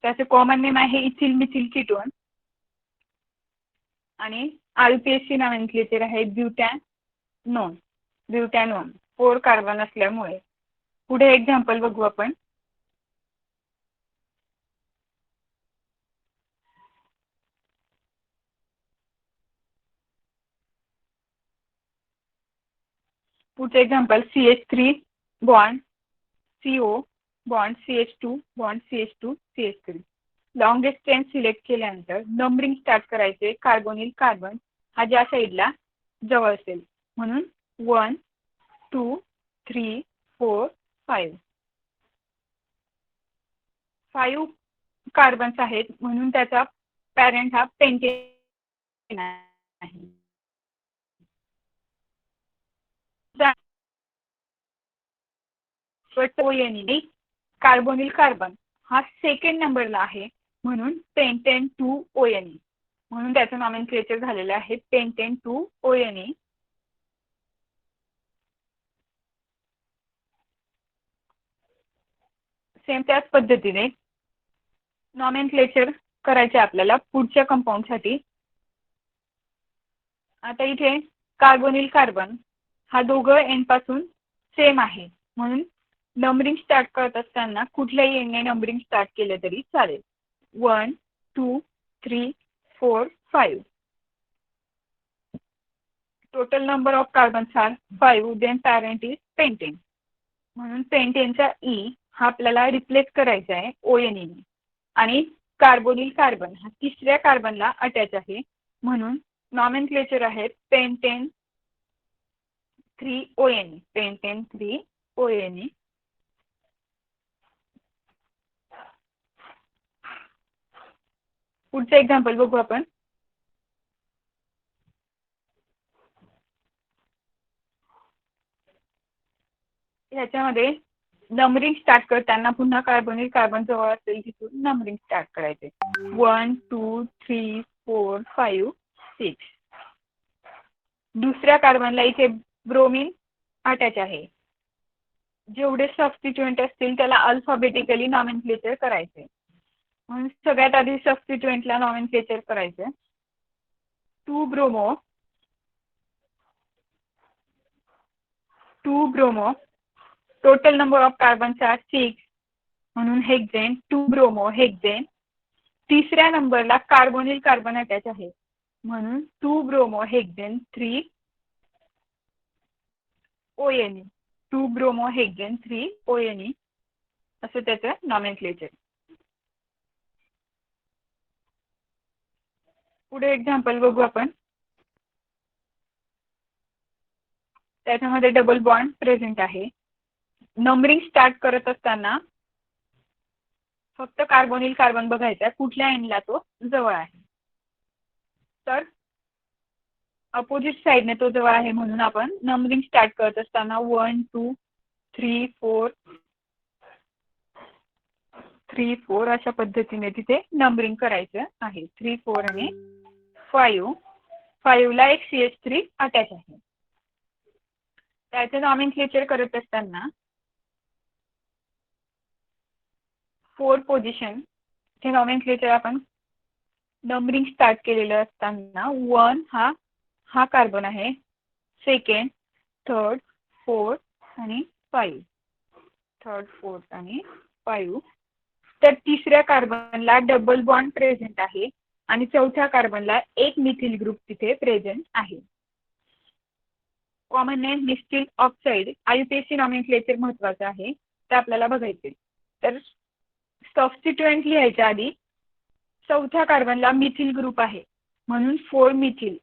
त्याचे कॉमन नेम आहे इथिल मिथिल कीटोन आणि RPSC नॉमेनक्लेचर आहे ब्युटॅनोन. 4 कार्बन असल्यामुळे. पुढे एक्झाम्पल बघू आपण. पुढचे example CH3 bond CO bond CH2 bond CH2 CH3. Longest chain select केल्यानंतर नंबरिंग स्टार्ट करायचे. कार्बोनिल कार्बन हा ज्या साईडला जवळ असेल, म्हणून 1 2 3 4 5. 5 कार्बन्स आहेत, म्हणून त्याचा पॅरेंट हा पेंटेन आहे. ONE कार्बोनिल कार्बन हा सेकंड नंबरला आहे, म्हणून पेंटेन 2 ONE, म्हणून त्याचं नॉमेनक्लेचर झालेलं आहे पेंटेन 2 ONE. सेम त्याच पद्धतीने नॉमेनक्लेचर करायचे आपल्याला पुढच्या कंपाऊंडसाठी. आता इथे कार्बोनिल कार्बन हा दोघं एंडपासून सेम आहे, म्हणून नंबरिंग स्टार्ट करत असताना कुठल्याही एंडने नंबरिंग स्टार्ट केले तरी चालेल. 1 2 3 4 5. Total number of carbons are 5. Then parent is pentane, म्हणून पेंटेनचा E हा आपल्याला रिप्लेस करायचा आहे ONE ने. आणि कार्बोनिल कार्बन हा तिसऱ्या कार्बनला अटॅच आहे, म्हणून नॉमेनक्लेचर आहे पेंटेन 3 ONE. Pentane 3 ONE. पुढचं एक्झाम्पल बघू आपण. ह्याच्यामध्ये नंबरिंग स्टार्ट करताना पुन्हा कार्बोनिल कार्बन जवळ असेल तिथून नंबरिंग स्टार्ट करायचे. 1 2 3 4 5 6. दुसऱ्या कार्बनला इथे ब्रोमीन अटॅच आहे. जेवढे सबस्टिट्युएंट असतील त्याला अल्फाबेटिकली नॉमेनक्लेचर करायचे, म्हणून सगळ्यात आधी सबस्टिट्युएंटला नॉमेनक्लेचर करायचे. 2 bromo total number of carbons are 6, म्हणून हेक्सेन 2 ब्रोमो हेक्सेन. तिसऱ्या नंबरला कार्बोनिल कार्बन अटॅच आहे, म्हणून 2 bromo hexane 3 ONE. 2 bromo hexane 3 ONE असं त्याचं नॉमेनक्लेचर. पुढे एक्झाम्पल बघू आपण. त्याच्यामध्ये डबल बॉन्ड प्रेझेंट आहे. नंबरिंग स्टार्ट करत असताना फक्त कार्बोनिल कार्बन बघायचा कुठल्या एंडला तो जवळ आहे. तर अपोजिट साइडने तो जवळ आहे, म्हणून आपण नंबरिंग स्टार्ट करत असताना 1 2 3 4 अशा पद्धतीने तिथे नंबरिंग करायचं आहे. 3 4 आणि 5 ला एक CH3 अटॅच आहे. त्याचे नॉमेनक्लेचर करत असताना 4 पोझिशन हे नॉमेनक्लेचर आपण नंबरिंग स्टार्ट केलेलं असताना 1 हा कार्बन आहे, सेकंड, थर्ड, फोर्थ आणि 5. थर्ड, फोर्थ आणि 5. तर तिसऱ्या कार्बनला डबल बॉन्ड प्रेझेंट आहे आणि चौथ्या कार्बनला एक मिथिल ग्रुप तिथे प्रेझेंट आहे. कॉमन नेम निस्टील ऑक्साईड आयुपीएससी नॉमेनक्लेचर महत्वाचं आहे ते आपल्याला बघायचे. तर सबस्टिट्युएंट लिहायच्या आधी चौथ्या कार्बनला मिथिल ग्रुप आहे म्हणून 4 मिथिल.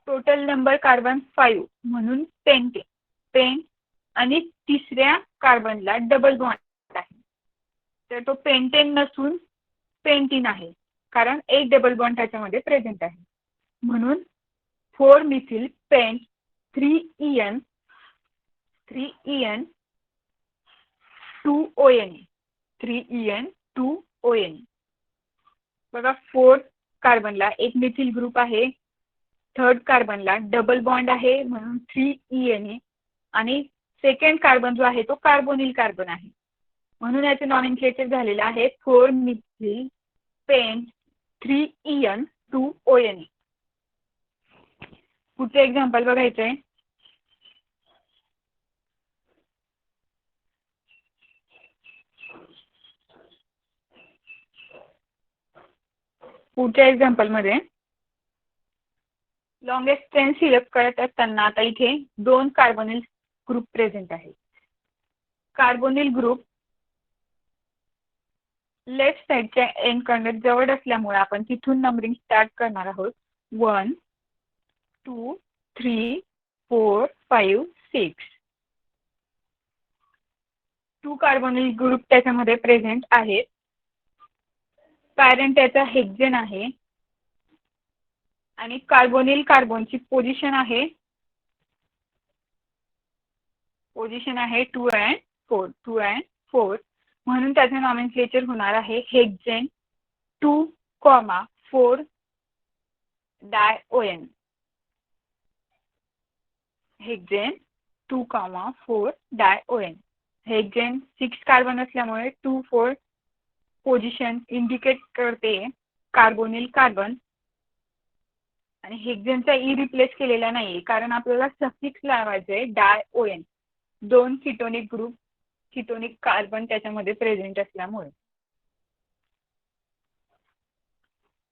टोटल नंबर कार्बन 5 म्हणून पेन आणि तिसऱ्या कार्बनला डबल बॉन्ड आहे तर तो पेंटेन नसून पेंटीन आहे कारण एक डबल बॉन्ड त्याच्यामध्ये प्रेझेंट आहे म्हणून 4 methyl paint 3 EN 2 ONA 3 EN 2 ONA. बघा 4 कार्बनला एक मिथिल ग्रुप आहे, थर्ड कार्बनला डबल बॉन्ड आहे म्हणून 3 ENA आणि सेकंड कार्बन जो आहे तो कार्बोनिल कार्बन आहे म्हणून याचे नॉमेनक्लेचर झालेलं आहे 4 मिथिल पेंट 3 EN 2 ONA. पुढचं एक्झाम्पल बघायचं आहे. पुढच्या एक्झाम्पल मध्ये लॉंगेस्ट चेन सिलेक्ट करत असताना आता इथे 2 कार्बोनिल ग्रुप प्रेझेंट आहे. कार्बोनिल ग्रुप लेफ्ट साइडच्या एंड कडे जवळ असल्यामुळे आपण तिथून नंबरिंग स्टार्ट करणार आहोत. 1 2 3 4 5 6. 2 कार्बोनिल ग्रुप त्याच्यामध्ये प्रेझेंट आहेत. पॅरेंट त्याचा हेक्सेन आहे आणि कार्बोनिल कार्बनची पोझिशन आहे 2 and 4 म्हणून त्याचे नॉमेनक्लेचर होणार आहे हेक्सेन 2, 4 डायओएन. हेक्सेन 2, 4 डायओएन. हेक्सेन 6 कार्बन असल्यामुळे 2, 4 पोझिशन इंडिकेट करते कार्बोनिल कार्बन आणि हेक्सेनचा ई रिप्लेस केलेला नाही कारण आपल्याला सफिक्स लावायचे डायओएन. 2 कीटोनिक कार्बन त्याच्यामध्ये प्रेझेंट असल्यामुळे.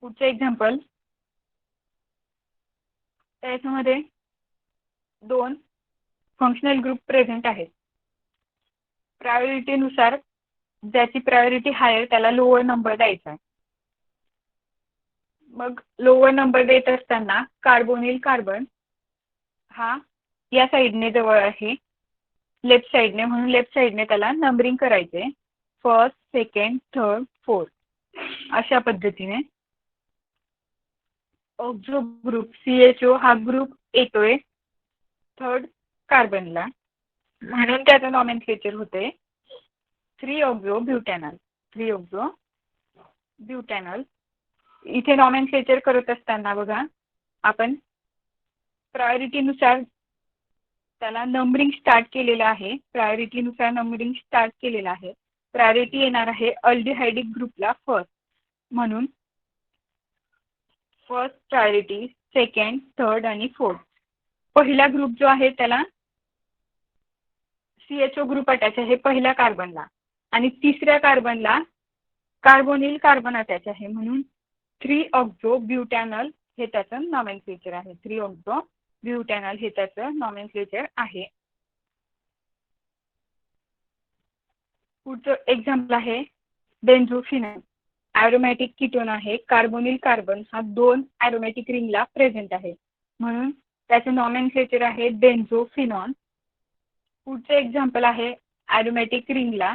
पुढचे एक्झाम्पल त्याच्यामध्ये 2 फंक्शनल ग्रुप प्रेझेंट आहेत. प्रायोरिटीनुसार ज्याची प्रायोरिटी हायर त्याला लोअर नंबर द्यायचा आहे. मग लोअर नंबर देत असताना कार्बोनिल कार्बन हा या साइडने जवळ आहे लेफ्ट साइडने म्हणून लेफ्ट साइडने त्याला नंबरिंग करायचे 1st, 2nd, 3rd, 4th अशा पद्धतीने. ऑक्झो ग्रुप CHO हा ग्रुप येतोय 3rd कार्बनला म्हणून त्याचं नॉमेनक्लेचर होते 3-ऑक्झो-ब्युटॅनॉल. इथे नॉमेनक्लेचर करत असताना बघा आपण प्रायोरिटीनुसार त्याला नंबरिंग स्टार्ट केलेलं आहे. प्रायोरिटी येणार आहे अल्डिहाइडिक ग्रुपला फर्स्ट म्हणून फर्स्ट प्रायोरिटी, सेकंड, थर्ड आणि फोर्थ. पहिला ग्रुप जो आहे त्याला CHO ग्रुप अटॅच आहे पहिल्या कार्बनला आणि तिसऱ्या कार्बनला कार्बोनिल कार्बन अटॅच आहे म्हणून 3-ऑक्झो-ब्युटॅनॉल हे त्याचं नॉमेनक्लेचर आहे. 3-ऑक्झो-ब्युटॅनॉल हे त्याचं नॉमेनक्लेचर आहे. पुढचं एक्झाम्पल आहे बेन्झोफिनॉल. ॲरोमॅटिक कीटोन आहे. कार्बोनिल कार्बन हा 2 ॲरोमॅटिक रिंगला प्रेझेंट आहे म्हणून त्याचं नॉमेनक्लेचर आहे बेन्झोफिनॉल. पुढचं एक्झाम्पल आहे ॲरोमॅटिक रिंगला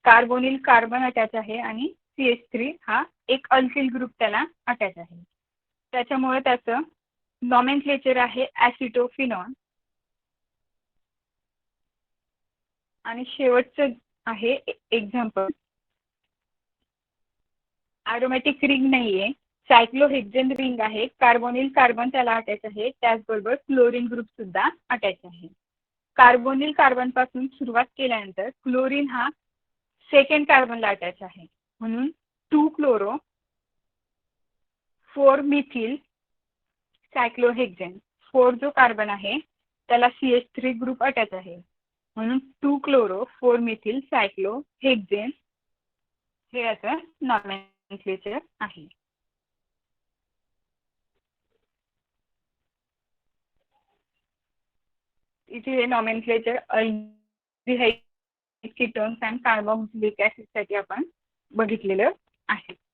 कार्बोनिल कार्बन अटॅच आहे आणि CH3 हा एक अल्किल ग्रुप त्याला अटॅच आहे. त्याच्यामुळे त्याचं नॉमेनक्लेचर आहे ॲसिटोफिनॉल. आणि शेवटचं आहे एक्झाम्पल ॲरोमॅटिक रिंग नाहीये, सायक्लोहेक्सेन रिंग आहे. कार्बोनिल कार्बन त्याला अटॅच आहे त्याचबरोबर क्लोरीन ग्रुप सुद्धा अटॅच आहे. कार्बोनिल कार्बन पासून सुरुवात केल्यानंतर क्लोरीन हा सेकंड कार्बनला अटॅच आहे म्हणून 2-क्लोरो 4-मिथिल सायक्लोहेक्सेन. 4 जो कार्बन आहे त्याला CH3 ग्रुप अटॅच आहे म्हणून 2-क्लोरो 4-मिथिल सायक्लोहेक्सेन हे याचं नॉमेनक्लेचर आहे. इथे हे nomenclature aldehyde ketones and carboxylic acid साठी आपण बघितलेलं आहे.